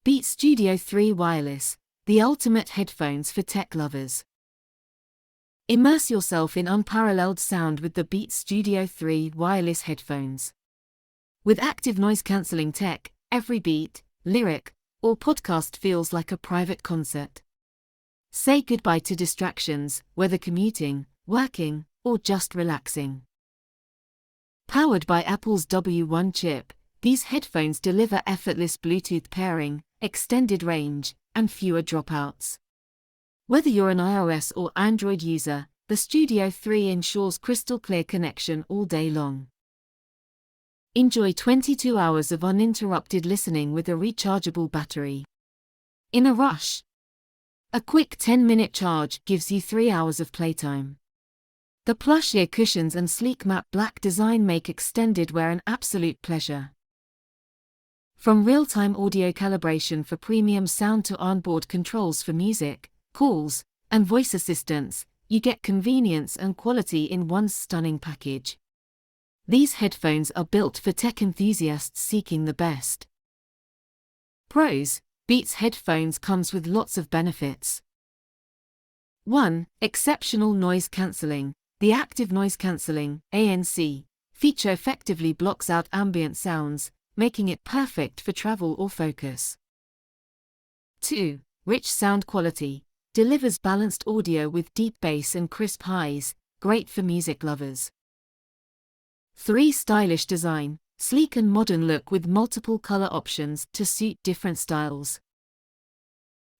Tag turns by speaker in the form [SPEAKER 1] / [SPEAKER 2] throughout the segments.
[SPEAKER 1] Beats Studio 3 Wireless, the ultimate headphones for tech lovers. Immerse yourself in unparalleled sound with the Beats Studio 3 wireless headphones. With active noise-cancelling tech, every beat, lyric, or podcast feels like a private concert. Say goodbye to distractions, whether commuting, working, or just relaxing. Powered by Apple's W1 chip, these headphones deliver effortless Bluetooth pairing, extended range, and fewer dropouts. Whether you're an iOS or Android user, the Studio 3 ensures crystal clear connection all day long. Enjoy 22 hours of uninterrupted listening with a rechargeable battery. In a rush? A quick 10-minute charge gives you 3 hours of playtime. The plush ear cushions and sleek matte black design make extended wear an absolute pleasure. From real-time audio calibration for premium sound to onboard controls for music, calls, and voice assistants, you get convenience and quality in one stunning package. These headphones are built for tech enthusiasts seeking the best. Pros: Beats headphones comes with lots of benefits. 1. Exceptional noise cancelling. The active noise cancelling (ANC) feature effectively blocks out ambient sounds, making it perfect for travel or focus. 2. Rich sound quality. Delivers balanced audio with deep bass and crisp highs, great for music lovers. 3. Stylish design. Sleek and modern look with multiple color options to suit different styles.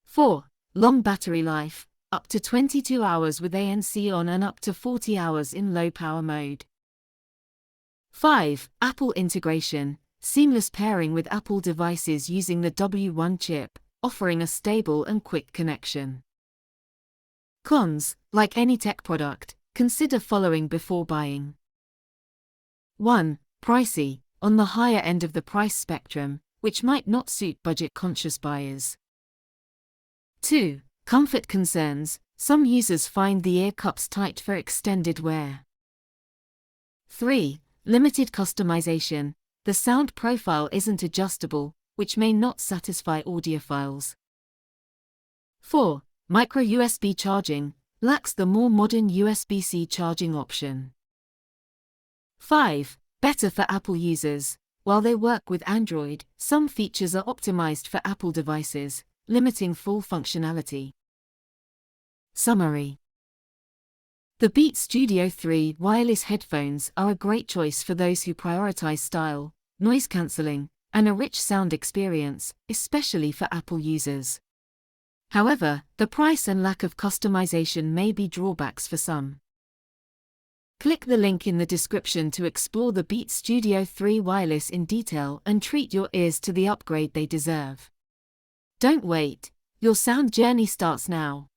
[SPEAKER 1] 4. Long battery life. Up to 22 hours with ANC on and up to 40 hours in low power mode. 5. Apple integration. Seamless pairing with Apple devices using the W1 chip, offering a stable and quick connection. Cons: like any tech product, consider following before buying. 1. Pricey, on the higher end of the price spectrum, which might not suit budget-conscious buyers. 2. Comfort concerns. Some users find the ear cups tight for extended wear. 3. Limited customization. The sound profile isn't adjustable, which may not satisfy audiophiles. 4. Micro USB charging. Lacks the more modern USB-C charging option. 5. Better for Apple users. While they work with Android, some features are optimized for Apple devices, limiting full functionality. Summary: the Beats Studio 3 wireless headphones are a great choice for those who prioritize style, noise cancelling, and a rich sound experience, especially for Apple users. However, the price and lack of customization may be drawbacks for some. Click the link in the description to explore the Beats Studio 3 wireless in detail and treat your ears to the upgrade they deserve. Don't wait, your sound journey starts now.